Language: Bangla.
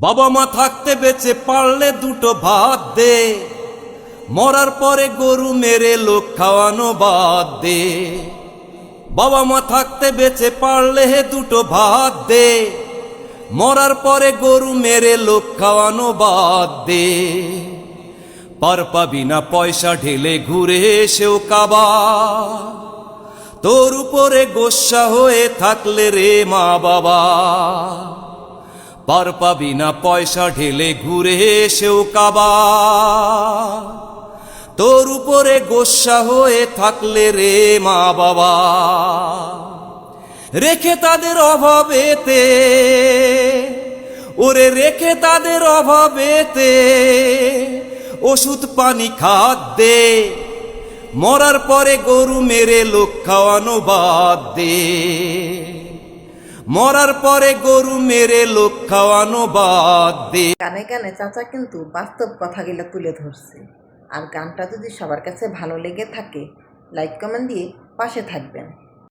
বাবা মা থাকতে বেঁচে পারলে দুটো ভাত দে, মরার পরে গরু মেরে লোক খাওয়ানো বাদ দে। বাবা মা থাকতে বেঁচে পারলে দুটো ভাত দে, মরার পরে গরু মেরে লোক খাওয়ানো বাদ দে। পার পাবি না পয়সা ঢেলে ঘুরে এসেও কাবা, তোর উপরে গোস্সা হয়ে থাকলে রে মা বাবা। পার পাবি না পয়সা ঢেলে ঘুরে এসেও কাবা, তোর উপরে গোস্সা হয়ে থাকলে রে মা বাবা। রেখে তাদের অভাবেতে, ওরে রেখে তাদের অভাবেতে ওষুধ পানি খাদ্যে, মরার পরে গরু মেরে লোক খাওয়ানো বাদ দে। মরার পরে গরু মেরে লোক খাওয়ানো বাদ দে। গানে গানে চাচা কিন্তু বাস্তব কথাগুলো তুলে ধরছে। আর গানটা যদি সবার কাছে ভালো লেগে থাকে, লাইক কমেন্ট দিয়ে পাশে থাকবেন।